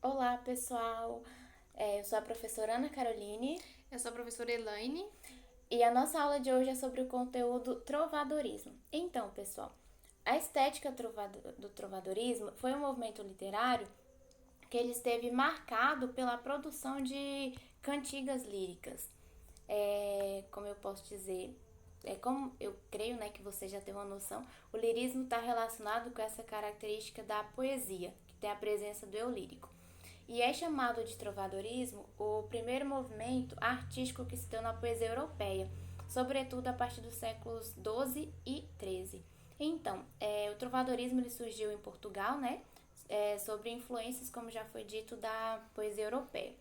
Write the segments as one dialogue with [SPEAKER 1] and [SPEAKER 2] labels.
[SPEAKER 1] Olá, pessoal. Eu sou a professora Ana Caroline
[SPEAKER 2] Eu sou a professora Elaine.
[SPEAKER 1] e a nossa aula de hoje é sobre o conteúdo trovadorismo. Então, pessoal, a estética do trovadorismo foi um movimento literário que ele esteve marcado pela produção de cantigas líricas. Como eu posso dizer, como eu creio, né, que você já tem uma noção, o lirismo está relacionado com essa característica da poesia, que tem a presença do eu lírico. E é chamado de trovadorismo o primeiro movimento artístico que se deu na poesia europeia, sobretudo a partir dos séculos XII e XIII. Então, o trovadorismo ele surgiu em Portugal, né? Sobre influências, como já foi dito, da poesia europeia.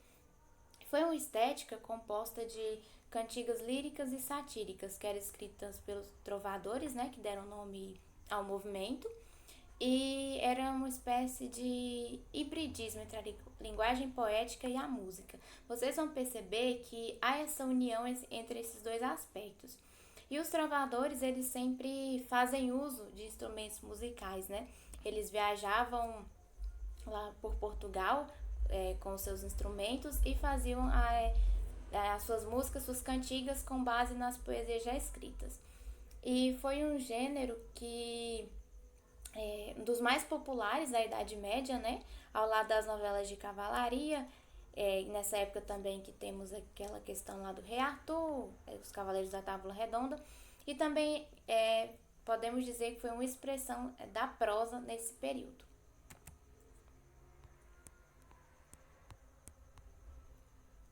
[SPEAKER 1] Foi uma estética composta de cantigas líricas e satíricas, que eram escritas pelos trovadores, né, que deram nome ao movimento, e era uma espécie de hibridismo entre a linguagem poética e a música. Vocês vão perceber que há essa união entre esses dois aspectos. E os trovadores, eles sempre fazem uso de instrumentos musicais, né? Eles viajavam lá por Portugal com os seus instrumentos e faziam as suas músicas, suas cantigas com base nas poesias já escritas. E foi um gênero que um dos mais populares da Idade Média, né? Ao lado das novelas de cavalaria. Nessa época também que temos aquela questão lá do Rei Arthur, os Cavaleiros da Tábua Redonda. E também podemos dizer que foi uma expressão da prosa nesse período.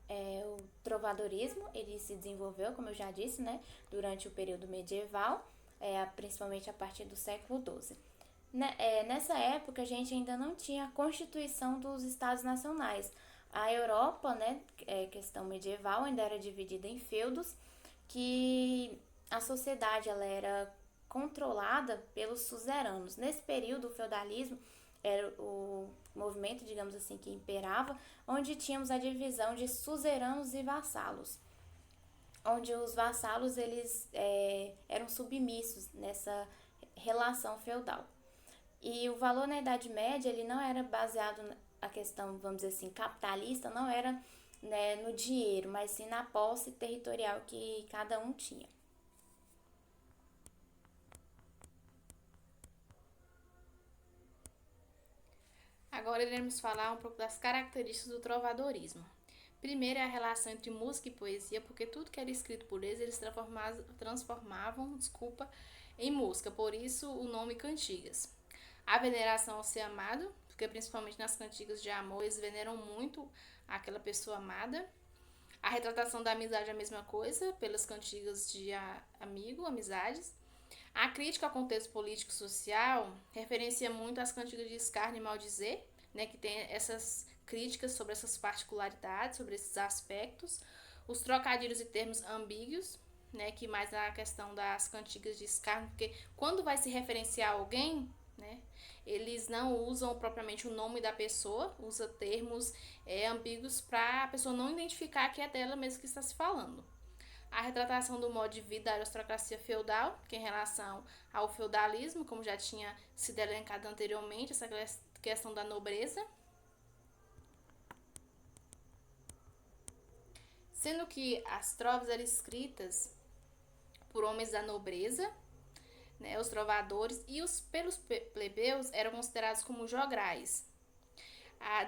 [SPEAKER 1] O trovadorismo ele se desenvolveu, como eu já disse, né, durante o período medieval, principalmente a partir do século XII. Nessa época, a gente ainda não tinha a constituição dos Estados Nacionais. A Europa, né, questão medieval, ainda era dividida em feudos, que a sociedade ela era controlada pelos suzeranos. Nesse período, o feudalismo era o movimento, digamos assim, que imperava, onde tínhamos a divisão de suzeranos e vassalos, onde os vassalos eles eram submissos nessa relação feudal. E o valor na Idade Média ele não era baseado na questão, vamos dizer assim, capitalista, não era, né, no dinheiro, mas sim na posse territorial que cada um tinha.
[SPEAKER 2] Agora iremos falar um pouco das características do trovadorismo. Primeiro é a relação entre música e poesia, porque tudo que era escrito por eles, eles transformavam, em música, por isso o nome cantigas. A veneração ao ser amado, porque principalmente nas cantigas de amor eles veneram muito aquela pessoa amada. A retratação da amizade é a mesma coisa, pelas cantigas de amigo, amizades. A crítica ao contexto político e social referencia muito as cantigas de escárnio e maldizer, né, que tem essas críticas sobre essas particularidades, sobre esses aspectos. Os trocadilhos e termos ambíguos, né, que mais na questão das cantigas de escárnio, porque quando vai se referenciar alguém, né, eles não usam propriamente o nome da pessoa, usa termos ambíguos para a pessoa não identificar que é dela mesmo que está se falando. A retratação do modo de vida da aristocracia feudal, que em relação ao feudalismo, como já tinha sido elencado anteriormente, essa questão da nobreza. Sendo que as trovas eram escritas por homens da nobreza, né, os trovadores, e os pelos plebeus eram considerados como jograis.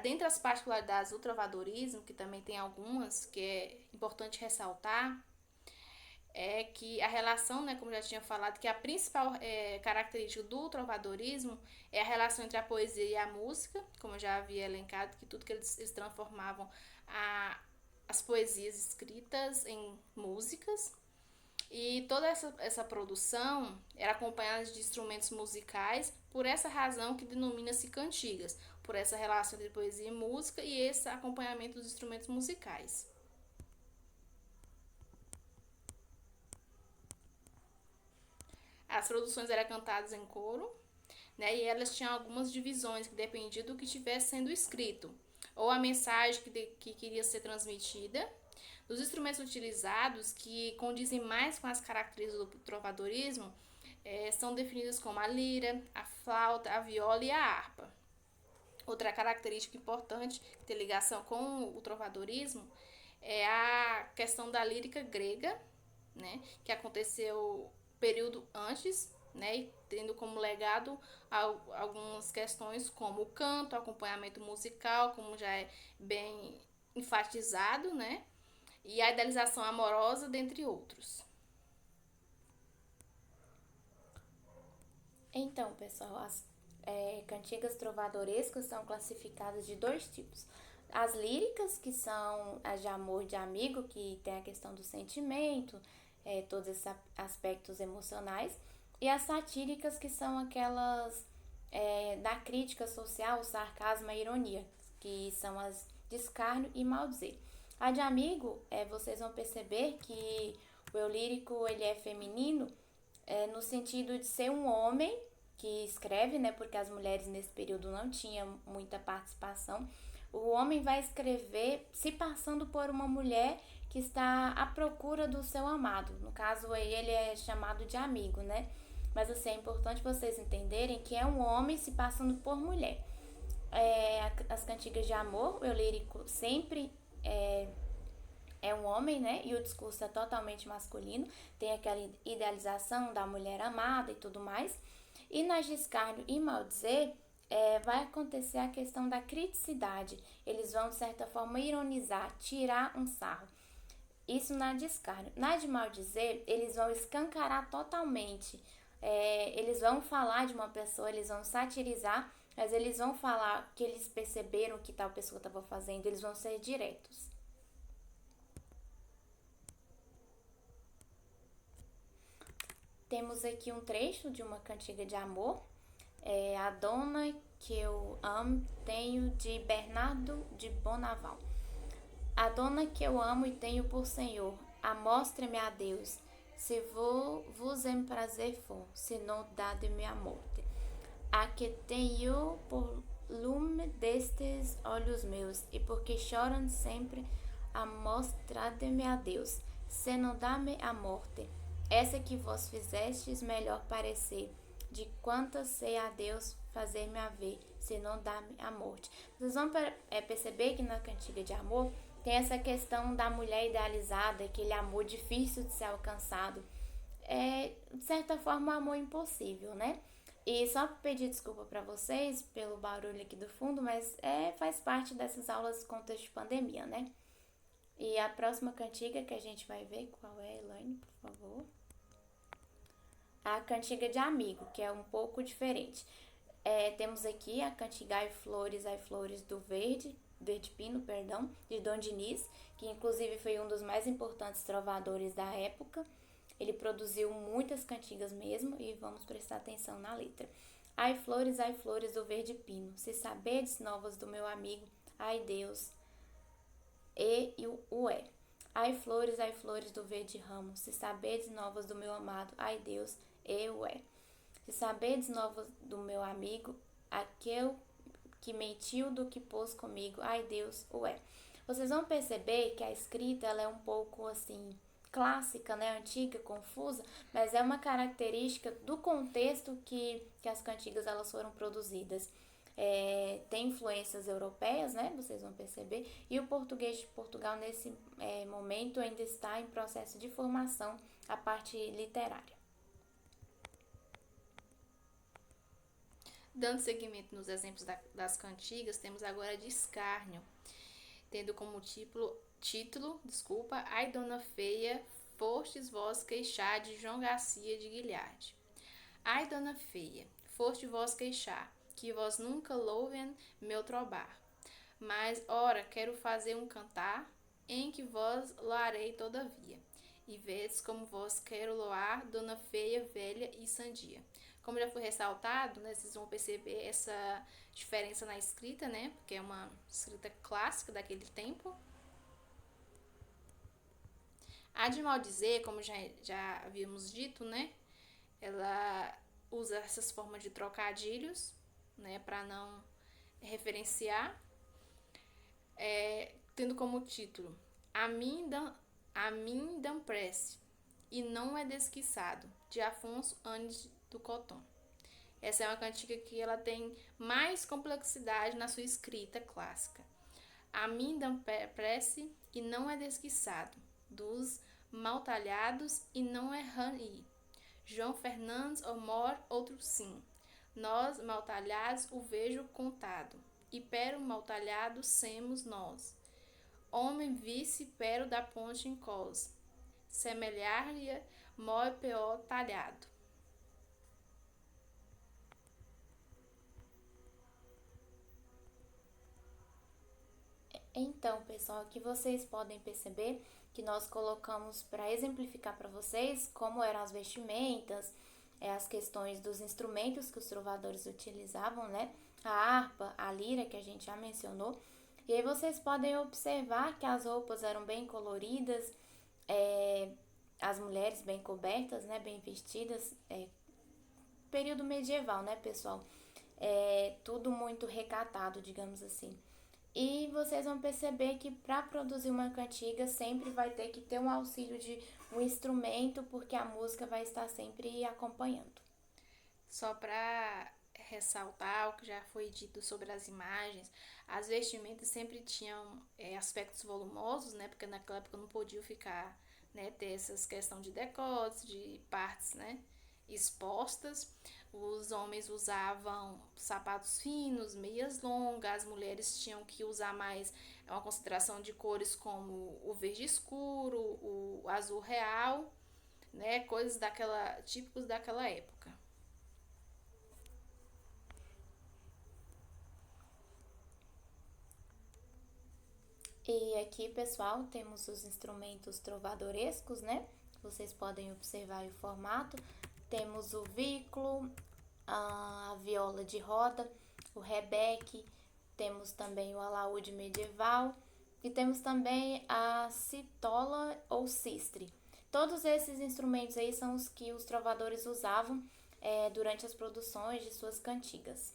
[SPEAKER 2] Dentre as particularidades do trovadorismo, que também tem algumas que é importante ressaltar, é que a relação, né, como já tinha falado, que a principal característica do trovadorismo é a relação entre a poesia e a música, como eu já havia elencado, que tudo que eles transformavam as poesias escritas em músicas. E toda essa produção era acompanhada de instrumentos musicais, por essa razão que denomina-se cantigas, por essa relação entre poesia e música e esse acompanhamento dos instrumentos musicais. As produções eram cantadas em coro, né, e elas tinham algumas divisões que dependiam do que estivesse sendo escrito, ou a mensagem que queria ser transmitida. Os instrumentos utilizados, que condizem mais com as características do trovadorismo, são definidos como a lira, a flauta, a viola e a harpa. Outra característica importante que tem ligação com o trovadorismo é a questão da lírica grega, né, que aconteceu período antes, né, e tendo como legado algumas questões como o canto, o acompanhamento musical, como já é bem enfatizado, né, e a idealização amorosa, dentre outros.
[SPEAKER 1] Então, pessoal, as cantigas trovadorescas são classificadas de dois tipos. As líricas, que são as de amor, de amigo, que tem a questão do sentimento, todos esses aspectos emocionais. E as satíricas, que são aquelas da crítica social, o sarcasmo, a ironia, que são as de escárnio e maldizer. A de amigo, vocês vão perceber que o eu lírico ele é feminino, no sentido de ser um homem que escreve, né? Porque as mulheres nesse período não tinham muita participação. O homem vai escrever se passando por uma mulher que está à procura do seu amado. No caso aí ele é chamado de amigo, né? Mas assim, é importante vocês entenderem que é um homem se passando por mulher. As cantigas de amor, o eu lírico sempre é um homem, né? E o discurso é totalmente masculino, tem aquela idealização da mulher amada e tudo mais. E nas de escárnio e maldizer, vai acontecer a questão da criticidade. Eles vão, de certa forma, ironizar, tirar um sarro. Isso na de escárnio. Na de maldizer, eles vão escancarar totalmente. Eles vão falar de uma pessoa, eles vão satirizar, mas eles vão falar que eles perceberam o que tal pessoa estava fazendo, eles vão ser diretos. Temos aqui um trecho de uma cantiga de amor, A Dona que eu amo, tenho, de Bernardo de Bonaval. A dona que eu amo e tenho por senhor, amostre-me a Deus, se vos em prazer for, se não dade-me a morte. A que tenho por lume destes olhos meus, e porque choram sempre, amostrade-me a Deus, se não dá-me a morte. Essa que vós fizestes melhor parecer, de quantas sei a Deus fazer-me haver, se não dá-me a morte. Vocês vão perceber que na cantiga de amor tem essa questão da mulher idealizada, aquele amor difícil de ser alcançado. De certa forma, um amor impossível, né? E só pedir desculpa para vocês pelo barulho aqui do fundo, mas faz parte dessas aulas de contexto de pandemia, né? E a próxima cantiga que a gente vai ver, qual é, Elaine, por favor? A cantiga de amigo, que é um pouco diferente. Temos aqui a cantiga Ai Flores do Verde Pino, perdão, de Dom Diniz, que inclusive foi um dos mais importantes trovadores da época. Ele produziu muitas cantigas mesmo e vamos prestar atenção na letra. Ai Flores do Verde Pino, se sabedes novas do meu amigo, ai Deus, e o é. Ai Flores do Verde Ramo, se sabedes novas do meu amado, ai Deus, e o é. Se sabedes novas do meu amigo, aquele que mentiu do que pôs comigo, ai Deus, o é. Vocês vão perceber que a escrita ela é um pouco assim clássica, né, antiga, confusa, mas é uma característica do contexto que as cantigas elas foram produzidas. Tem influências europeias, né, vocês vão perceber, e o português de Portugal nesse momento ainda está em processo de formação, a parte literária.
[SPEAKER 2] Dando seguimento nos exemplos das cantigas, temos agora de escárnio, tendo como título, Ai Dona Feia, fostes vós queixar, de João Garcia de Guilhard. Ai Dona Feia, foste vós queixar, que vós nunca louvem meu trobar. Mas, ora, quero fazer um cantar, em que vós loarei todavia. E vedes como vós quero loar, Dona Feia, velha e sandia. Como já foi ressaltado, né, vocês vão perceber essa diferença na escrita, né, porque é uma escrita clássica daquele tempo. A de maldizer, como já havíamos dito, né, ela usa essas formas de trocadilhos, né, para não referenciar, tendo como título A mim dão prece, e não é desquiçado, de Afonso Anes do Coton. Essa é uma cantiga que ela tem mais complexidade na sua escrita clássica. A mim dão prece e não é desguiçado, dos maltalhados e não é rani. João Fernandes ou mor outro sim. Nós, maltalhados, o vejo contado, e pero maltalhado semos nós. Homem vice pero da ponte em cos, semelhar-lhe mó peó talhado.
[SPEAKER 1] Então, pessoal, aqui vocês podem perceber que nós colocamos para exemplificar para vocês como eram as vestimentas, as questões dos instrumentos que os trovadores utilizavam, né? A harpa, a lira, que a gente já mencionou. E aí vocês podem observar que as roupas eram bem coloridas, as mulheres bem cobertas, né? Bem vestidas, período medieval, né, pessoal? Tudo muito recatado, digamos assim. E vocês vão perceber que para produzir uma cantiga sempre vai ter que ter um auxílio de um instrumento, porque a música vai estar sempre acompanhando.
[SPEAKER 2] Só para ressaltar o que já foi dito sobre as imagens, as vestimentas sempre tinham aspectos volumosos, né? Porque naquela época não podia ficar, né? Ter essas questão de decotes, de partes, né? Expostas. Os homens usavam sapatos finos, meias longas, as mulheres tinham que usar mais uma concentração de cores como o verde escuro, o azul real, né? Coisas típicos daquela época.
[SPEAKER 1] E aqui, pessoal, temos os instrumentos trovadorescos, né? Vocês podem observar o formato. Temos o vículo, a viola de roda, o rebeque, temos também o alaúde medieval e temos também a citola ou sistre. Todos esses instrumentos aí são os que os trovadores usavam durante as produções de suas cantigas.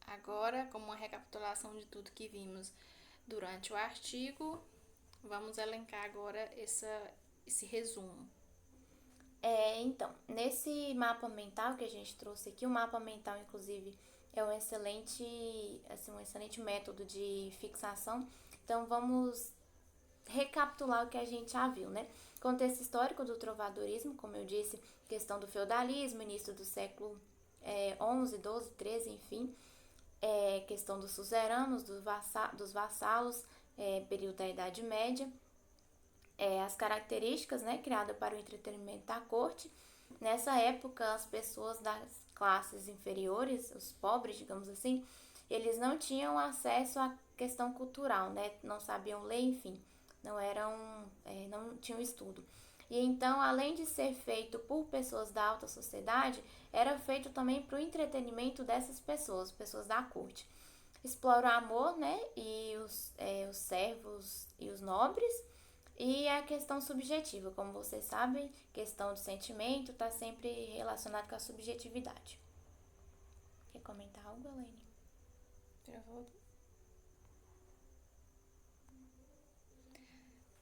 [SPEAKER 2] Agora, como uma recapitulação de tudo que vimos durante o artigo, vamos elencar agora esse resumo.
[SPEAKER 1] Então, nesse mapa mental que a gente trouxe aqui, o mapa mental, inclusive, é um excelente método de fixação. Então, vamos recapitular o que a gente já viu, né? Contexto histórico do trovadorismo, como eu disse, questão do feudalismo, início do século 11, 12, 13, enfim, questão dos suzeranos, dos vassalos, período da Idade Média, as características, né, criadas para o entretenimento da corte. Nessa época, as pessoas das classes inferiores, os pobres, digamos assim, eles não tinham acesso à questão cultural, né, não sabiam ler, enfim, não tinham estudo. E então, além de ser feito por pessoas da alta sociedade, era feito também para o entretenimento dessas pessoas, pessoas da corte. Explora o amor, né, e os servos e os nobres, e a questão subjetiva, como vocês sabem, questão do sentimento está sempre relacionado com a subjetividade. Quer comentar algo, Elaine?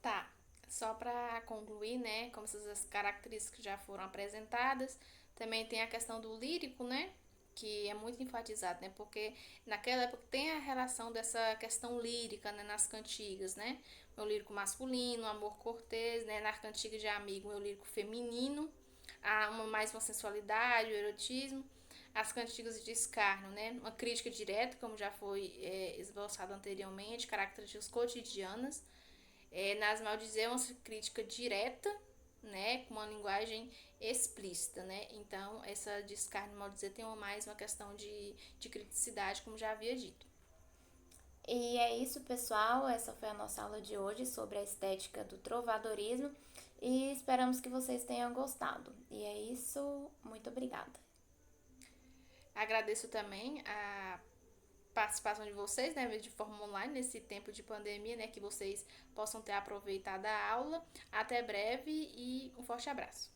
[SPEAKER 2] Tá, só para concluir, né, como essas características já foram apresentadas, também tem a questão do lírico, né, que é muito enfatizado, né, porque naquela época tem a relação dessa questão lírica, né, nas cantigas, né, o lírico masculino, o amor cortês, né, na cantiga de amigo, o lírico feminino, mais uma sensualidade, o erotismo, as cantigas de escárnio, né, uma crítica direta, como já foi esboçado anteriormente, características cotidianas, nas Maldizer é uma crítica direta, né, com uma linguagem explícita, né, então essa de escárnio e Maldizer tem mais uma questão de criticidade, como já havia dito.
[SPEAKER 1] E é isso, pessoal. Essa foi a nossa aula de hoje sobre a estética do trovadorismo e esperamos que vocês tenham gostado. E é isso, muito obrigada.
[SPEAKER 2] Agradeço também a participação de vocês, né, de forma online nesse tempo de pandemia, né, que vocês possam ter aproveitado a aula. Até breve e um forte abraço.